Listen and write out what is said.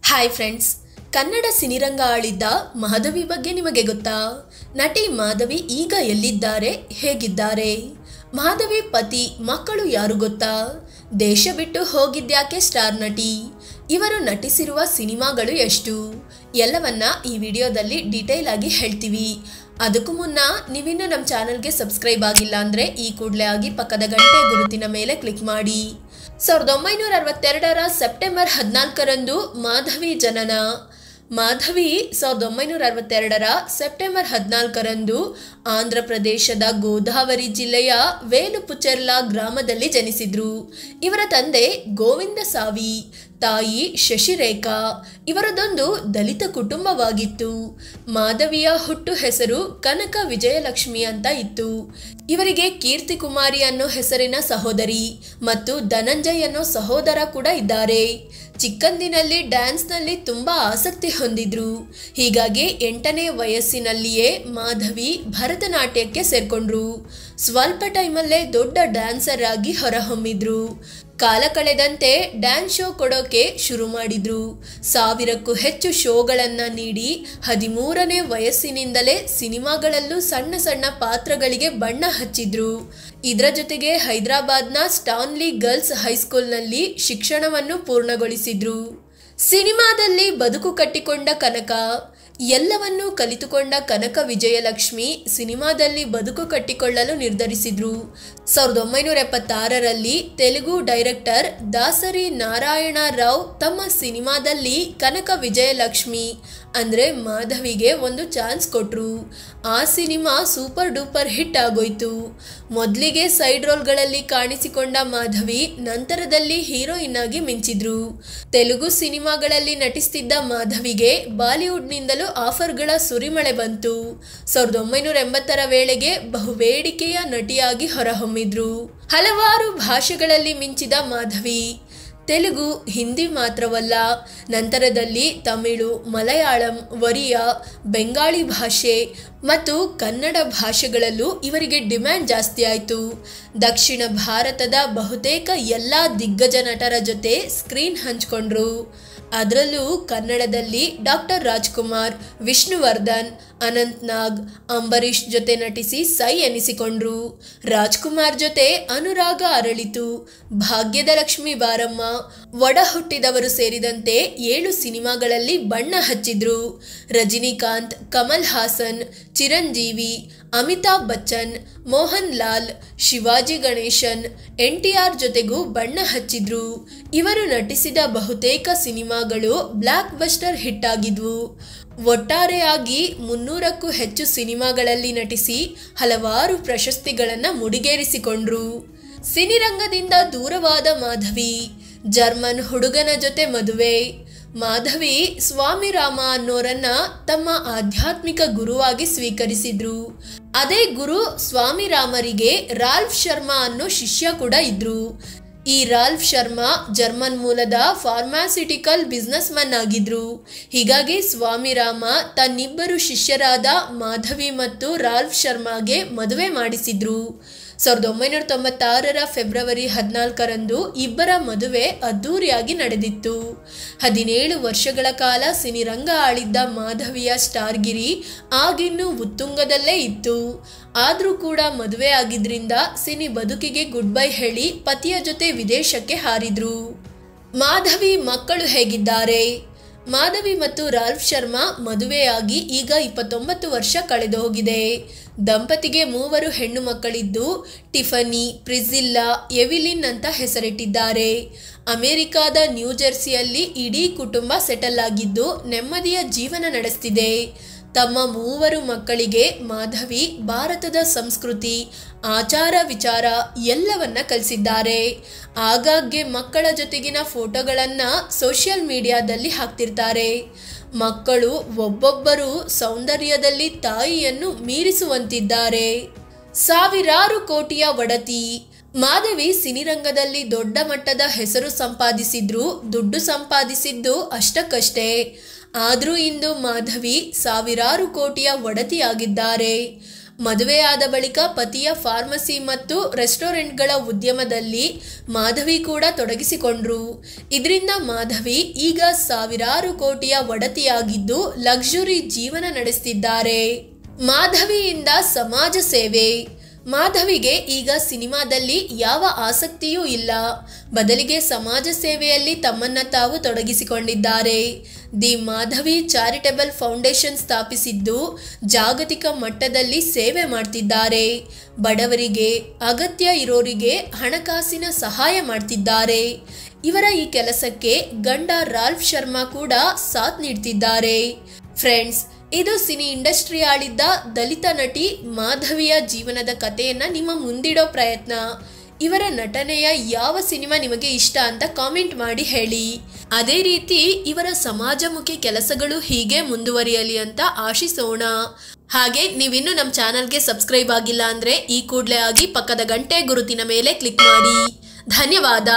Hi friends, Kannada ಸಿನಿರಂಗ ಆಳಿದ್ದ Madhavi ಬಗ್ಗೆ ನಿಮಗೆ ಗೊತ್ತಾ? ನಟಿ ಮಾಧವಿ ಈಗ ಎಲ್ಲಿದ್ದಾರೆ, ಹೇಗಿದ್ದಾರೆ? ಮಾಧವಿ ಪತಿ ಮಕ್ಕಳು ಯಾರು ಗೊತ್ತಾ? ದೇಶ ಬಿಟ್ಟು ಹೋಗಿದ್ಯಾಕೆ ಸ್ಟಾರ್ ನಟಿ? ಇವರು ನಟಿಸಿರುವ ಸಿನಿಮಾಗಳು ಎಷ್ಟು? ಎಲ್ಲವನ್ನ ಈ ವಿಡಿಯೋದಲ್ಲಿ ಡೀಟೇಲ್ ಆಗಿ ಹೇಳ್ತೀವಿ. ಅದಕ್ಕೂ ಮುನ್ನ ನೀವಿನ್ನು ನಮ್ಮ ಚಾನಲ್ಗೆ ಸಬ್ಸ್ಕ್ರೈಬ್ ಆಗಿಲ್ಲ ಅಂದರೆ ಈ ಕೂಡಲೇ ಆಗಿ ಪಕ್ಕದ ಗಂಟೆ ಗುರುತಿನ ಮೇಲೆ ಕ್ಲಿಕ್ ಮಾಡಿ. 1962ರ ಸೆಪ್ಟೆಂಬರ್ 14ರಂದು ಮಾಧವಿ ಜನನ. ಮಾಧವಿ 1962ರ ಸೆಪ್ಟೆಂಬರ್ 14ರಂದು ಆಂಧ್ರ ಪ್ರದೇಶದ ಗೋದಾವರಿ ಜಿಲ್ಲೆಯ ವೇಲುಪುಚೆರ್ಲಾ ಗ್ರಾಮದಲ್ಲಿ ಜನಿಸಿದ್ರು. ಇವರ ತಂದೆ ಗೋವಿಂದಸಾವಿ, ತಾಯಿ ಶಶಿರೇಖಾ. ಇವರದೊಂದು ದಲಿತ ಕುಟುಂಬವಾಗಿತ್ತು. ಮಾಧವಿಯ ಹುಟ್ಟು ಹೆಸರು ಕನಕ ವಿಜಯಲಕ್ಷ್ಮಿ ಅಂತ ಇತ್ತು. ಇವರಿಗೆ ಕೀರ್ತಿ ಕುಮಾರಿ ಅನ್ನೋ ಹೆಸರಿನ ಸಹೋದರಿ ಮತ್ತು ಧನಂಜಯ್ ಅನ್ನೋ ಸಹೋದರ ಕೂಡ ಇದ್ದಾರೆ. ಚಿಕ್ಕಂದಿನಲ್ಲಿ ಡ್ಯಾನ್ಸ್ನಲ್ಲಿ ತುಂಬ ಆಸಕ್ತಿ ಹೊಂದಿದ್ರು. ಹೀಗಾಗಿ 8ನೇ ವಯಸ್ಸಿನಲ್ಲಿಯೇ ಮಾಧವಿ ಭರತನಾಟ್ಯಕ್ಕೆ ಸೇರ್ಕೊಂಡ್ರು. ಸ್ವಲ್ಪ ಟೈಮಲ್ಲೇ ದೊಡ್ಡ ಡ್ಯಾನ್ಸರ್ ಆಗಿ ಹೊರಹೊಮ್ಮಿದ್ರು. ಕಾಲ ಕಳೆದಂತೆ ಡ್ಯಾನ್ಸ್ ಶೋ ಕೊಡೋಕೆ ಶುರು ಮಾಡಿದ್ರು. 1000ಕ್ಕೂ ಹೆಚ್ಚು ಶೋಗಳನ್ನು ನೀಡಿ 13ನೇ ವಯಸ್ಸಿನಿಂದಲೇ ಸಿನಿಮಾಗಳಲ್ಲೂ ಸಣ್ಣ ಸಣ್ಣ ಪಾತ್ರಗಳಿಗೆ ಬಣ್ಣ ಹಚ್ಚಿದ್ರು. ಇದರ ಜೊತೆಗೆ ಹೈದರಾಬಾದ್ನ ಸ್ಟಾನ್ಲಿ ಗರ್ಲ್ಸ್ ಹೈಸ್ಕೂಲ್ನಲ್ಲಿ ಶಿಕ್ಷಣವನ್ನು ಪೂರ್ಣಗೊಳಿಸಿದ್ರು. ಸಿನಿಮಾದಲ್ಲಿ ಬದುಕು ಕಟ್ಟಿಕೊಂಡ ಕನಕ. ಎಲ್ಲವನ್ನೂ ಕಲಿತುಕೊಂಡ ಕನಕ ವಿಜಯಲಕ್ಷ್ಮಿ ಸಿನಿಮಾದಲ್ಲಿ ಬದುಕು ಕಟ್ಟಿಕೊಳ್ಳಲು ನಿರ್ಧರಿಸಿದ್ರು. 1976ರಲ್ಲಿ ತೆಲುಗು ಡೈರೆಕ್ಟರ್ ದಾಸರಿ ನಾರಾಯಣ ರಾವ್ ತಮ್ಮ ಸಿನಿಮಾದಲ್ಲಿ ಕನಕ ವಿಜಯಲಕ್ಷ್ಮಿ ಅಂದರೆ ಮಾಧವಿಗೆ ಒಂದು ಚಾನ್ಸ್ ಕೊಟ್ರು. ಆ ಸಿನಿಮಾ ಸೂಪರ್ ಡೂಪರ್ ಹಿಟ್ ಆಗೋಯ್ತು. ಮೊದಲಿಗೆ ಸೈಡ್ ರೋಲ್ಗಳಲ್ಲಿ ಕಾಣಿಸಿಕೊಂಡ ಮಾಧವಿ ನಂತರದಲ್ಲಿ ಹೀರೋಯಿನ್ ಆಗಿ ಮಿಂಚಿದ್ರು. ತೆಲುಗು ಸಿನಿಮಾಗಳಲ್ಲಿ ನಟಿಸ್ತಿದ್ದ ಮಾಧವಿಗೆ ಬಾಲಿವುಡ್ನಿಂದಲೂ ಆಫರ್ಗಳ ಸುರಿಮಳೆ ಬಂತು. 1980ರ ವೇಳೆಗೆ ಬಹುಬೇಡಿಕೆಯ ನಟಿಯಾಗಿ ಹೊರಹೊಮ್ಮಿದ್ರು. ಹಲವಾರು ಭಾಷೆಗಳಲ್ಲಿ ಮಿಂಚಿದ ಮಾಧವಿ ತೆಲುಗು, ಹಿಂದಿ ಮಾತ್ರವಲ್ಲ, ನಂತರದಲ್ಲಿ ತಮಿಳು, ಮಲಯಾಳಂ, ಒರಿಯಾ, ಬೆಂಗಾಳಿ ಭಾಷೆ ಮತ್ತು ಕನ್ನಡ ಭಾಷೆಗಳಲ್ಲೂ ಇವರಿಗೆ ಡಿಮ್ಯಾಂಡ್ ಜಾಸ್ತಿ ಆಯಿತು. ದಕ್ಷಿಣ ಭಾರತದ ಬಹುತೇಕ ಎಲ್ಲ ದಿಗ್ಗಜ ನಟರ ಜೊತೆ ಸ್ಕ್ರೀನ್ ಹಂಚಿಕೊಂಡ್ರು. ಅದರಲ್ಲೂ ಕನ್ನಡದಲ್ಲಿ ಡಾಕ್ಟರ್ ರಾಜ್ಕುಮಾರ್, ವಿಷ್ಣುವರ್ಧನ್, ಅನಂತ್ ನಾಗ್, ಅಂಬರೀಷ್ ಜೊತೆ ನಟಿಸಿ ಸೈ ಎನಿಸಿಕೊಂಡ್ರು. ರಾಜ್ಕುಮಾರ್ ಜೊತೆ ಅನುರಾಗ ಅರಳಿತು, ಭಾಗ್ಯದ ಲಕ್ಷ್ಮಿ ಬಾರಮ್ಮ, ಒಡ ಹುಟ್ಟಿದವರು ಸೇರಿದಂತೆ 7 ಸಿನಿಮಾಗಳಲ್ಲಿ ಬಣ್ಣ ಹಚ್ಚಿದ್ರು. ರಜನಿಕಾಂತ್, ಕಮಲ್ ಹಾಸನ್, ಚಿರಂಜೀವಿ, ಅಮಿತಾಬ್ ಬಚ್ಚನ್, ಮೋಹನ್ ಲಾಲ್, ಶಿವಾಜಿ ಗಣೇಶನ್, NTR ಜೊತೆಗೂ ಬಣ್ಣ ಹಚ್ಚಿದ್ರು. ಇವರು ನಟಿಸಿದ ಬಹುತೇಕ ಸಿನಿಮಾಗಳು ಬ್ಲಾಕ್ ಬಸ್ಟರ್ ಹಿಟ್ ಆಗಿದ್ವು. ಒಟ್ಟಾರೆಯಾಗಿ 300ಕ್ಕೂ ಹೆಚ್ಚು ಸಿನಿಮಾಗಳಲ್ಲಿ ನಟಿಸಿ ಹಲವಾರು ಪ್ರಶಸ್ತಿಗಳನ್ನು ಮುಡಿಗೇರಿಸಿಕೊಂಡ್ರು. ಸಿನಿರಂಗದಿಂದ ದೂರವಾದ ಮಾಧವಿ, ಜರ್ಮನ್ ಹುಡುಗನ ಜೊತೆ ಮದುವೆ. ಮಾಧವಿ ಸ್ವಾಮಿರಾಮ ಅನ್ನೋರನ್ನ ತಮ್ಮ ಆಧ್ಯಾತ್ಮಿಕ ಗುರುವಾಗಿ ಸ್ವೀಕರಿಸಿದ್ರು. ಅದೇ ಗುರು ಸ್ವಾಮಿರಾಮರಿಗೆ ರಾಲ್ಫ್ ಶರ್ಮಾ ಅನ್ನೋ ಶಿಷ್ಯ ಕೂಡ ಇದ್ರು. ಈ ರಾಲ್ಫ್ ಶರ್ಮಾ ಜರ್ಮನ್ ಮೂಲದ ಫಾರ್ಮಾಸ್ಯೂಟಿಕಲ್ ಬಿಸ್ನೆಸ್ ಮನ್ ಆಗಿದ್ರು. ಹೀಗಾಗಿ ಸ್ವಾಮಿರಾಮ ತನ್ನಿಬ್ಬರು ಶಿಷ್ಯರಾದ ಮಾಧವಿ ಮತ್ತು ರಾಲ್ಫ್ ಶರ್ಮಾಗೆ ಮದುವೆ ಮಾಡಿಸಿದ್ರು. 1996ರ ಫೆಬ್ರವರಿ 14ರಂದು ಇಬ್ಬರ ಮದುವೆ ಅದ್ದೂರಿಯಾಗಿ ನಡೆದಿತ್ತು. 17 ವರ್ಷಗಳ ಕಾಲ ಸಿನಿರಂಗ ಆಳಿದ್ದ ಮಾಧವಿಯ ಸ್ಟಾರ್ಗಿರಿ ಆಗಿನ್ನೂ ಉತ್ತುಂಗದಲ್ಲೇ ಇತ್ತು. ಆದರೂ ಕೂಡ ಮದುವೆ ಆಗಿದ್ರಿಂದ ಸಿನಿ ಬದುಕಿಗೆ ಗುಡ್ ಬೈ ಹೇಳಿ ಪತಿಯ ಜೊತೆ ವಿದೇಶಕ್ಕೆ ಹಾರಿದ್ರು. ಮಾಧವಿ ಮಕ್ಕಳು ಹೇಗಿದ್ದಾರೆ? ಮಾಧವಿ ಮತ್ತು ರಾಲ್ಫ್ ಶರ್ಮಾ ಮದುವೆಯಾಗಿ ಈಗ 29 ವರ್ಷ ಕಳೆದು ಹೋಗಿದೆ. ದಂಪತಿಗೆ 3 ಹೆಣ್ಣು ಮಕ್ಕಳಿದ್ದು ಟಿಫನಿ, ಪ್ರಿಸಿಲ್ಲಾ, ಎವಿಲಿನ್ ಅಂತ ಹೆಸರಿಟ್ಟಿದ್ದಾರೆ. ಅಮೆರಿಕಾದ ನ್ಯೂಜೆರ್ಸಿಯಲ್ಲಿ ಇಡೀ ಕುಟುಂಬ ಸೆಟಲ್ ಆಗಿದ್ದು ನೆಮ್ಮದಿಯ ಜೀವನ ನಡೆಸ್ತಿದೆ. ತಮ್ಮ 3 ಮಕ್ಕಳಿಗೆ ಮಾಧವಿ ಭಾರತದ ಸಂಸ್ಕೃತಿ, ಆಚಾರ ವಿಚಾರ ಎಲ್ಲವನ್ನ ಕಲಿಸಿದ್ದಾರೆ. ಆಗಾಗ್ಗೆ ಮಕ್ಕಳ ಜೊತೆಗಿನ ಫೋಟೋಗಳನ್ನು ಸೋಷಿಯಲ್ ಮೀಡಿಯಾದಲ್ಲಿ ಹಾಕ್ತಿರ್ತಾರೆ. ಮಕ್ಕಳು ಒಬ್ಬೊಬ್ಬರು ಸೌಂದರ್ಯದಲ್ಲಿ ತಾಯಿಯನ್ನು ಮೀರಿಸುವಂತಿದ್ದಾರೆ. ಸಾವಿರಾರು ಕೋಟಿಯ ಒಡತಿ. ಮಾಧವಿ ಸಿನಿರಂಗದಲ್ಲಿ ದೊಡ್ಡ ಮಟ್ಟದ ಹೆಸರು ಸಂಪಾದಿಸಿದ್ರು, ದುಡ್ಡು ಸಂಪಾದಿಸಿದ್ದು ಅಷ್ಟಕ್ಕಷ್ಟೇ. ಆದರೂ ಇಂದು ಮಾಧವಿ ಸಾವಿರಾರು ಕೋಟಿಯ ಒಡತಿಯಾಗಿದ್ದಾರೆ. ಮದುವೆಯಾದ ಬಳಿಕ ಪತಿಯ ಫಾರ್ಮಸಿ ಮತ್ತು ರೆಸ್ಟೋರೆಂಟ್ಗಳ ಉದ್ಯಮದಲ್ಲಿ ಮಾಧವಿ ಕೂಡ ತೊಡಗಿಸಿಕೊಂಡ್ರು. ಇದರಿಂದ ಮಾಧವಿ ಈಗ ಸಾವಿರಾರು ಕೋಟಿಯ ಒಡತಿಯಾಗಿದ್ದು ಲಕ್ಸುರಿ ಜೀವನ ನಡೆಸುತ್ತಿದ್ದಾರೆ. ಮಾಧವಿಯಿಂದ ಸಮಾಜ ಸೇವೆ. ಮಾಧವಿಗೆ ಈಗ ಸಿನಿಮಾದಲ್ಲಿ ಯಾವ ಆಸಕ್ತಿಯೂ ಇಲ್ಲ, ಬದಲಿಗೆ ಸಮಾಜ ಸೇವೆಯಲ್ಲಿ ತಮ್ಮನ್ನ ತಾವು ತೊಡಗಿಸಿಕೊಂಡಿದ್ದಾರೆ. ದಿ ಮಾಧವಿ ಚಾರಿಟಬಲ್ ಫೌಂಡೇಶನ್ ಸ್ಥಾಪಿಸಿದ್ದು ಜಾಗತಿಕ ಮಟ್ಟದಲ್ಲಿ ಸೇವೆ ಮಾಡ್ತಿದ್ದಾರೆ. ಬಡವರಿಗೆ, ಅಗತ್ಯ ಇರೋರಿಗೆ ಹಣಕಾಸಿನ ಸಹಾಯ ಮಾಡ್ತಿದ್ದಾರೆ. ಇವರ ಈ ಕೆಲಸಕ್ಕೆ ಗಂಡ ರಾಲ್ಫ್ ಶರ್ಮಾ ಕೂಡ ಸಾಥ್ ನೀಡ್ತಿದ್ದಾರೆ. ಫ್ರೆಂಡ್ಸ್, ಇದು ಸಿನಿ ಇಂಡಸ್ಟ್ರಿ ಆಳಿದ್ದ ದಲಿತ ನಟಿ ಮಾಧವಿಯ ಜೀವನದ ಕಥೆಯನ್ನ ನಿಮ್ಮ ಮುಂದಿಡೋ ಪ್ರಯತ್ನ. ಇವರ ನಟನೆಯ ಯಾವ ಸಿನಿಮಾ ನಿಮಗೆ ಇಷ್ಟ ಅಂತ ಕಾಮೆಂಟ್ ಮಾಡಿ ಹೇಳಿ. ಅದೇ ರೀತಿ ಇವರ ಸಮಾಜಮುಖಿ ಕೆಲಸಗಳು ಹೀಗೆ ಮುಂದುವರಿಯಲಿ ಅಂತ ಆಶಿಸೋಣ. ಹಾಗೆ ನೀವಿನ್ನೂ ನಮ್ಮ ಚಾನಲ್ಗೆ ಸಬ್ಸ್ಕ್ರೈಬ್ ಆಗಿಲ್ಲ ಅಂದ್ರೆ ಈ ಕೂಡಲೇ ಆಗಿ ಪಕ್ಕದ ಗಂಟೆ ಗುರುತಿನ ಮೇಲೆ ಕ್ಲಿಕ್ ಮಾಡಿ. ಧನ್ಯವಾದ.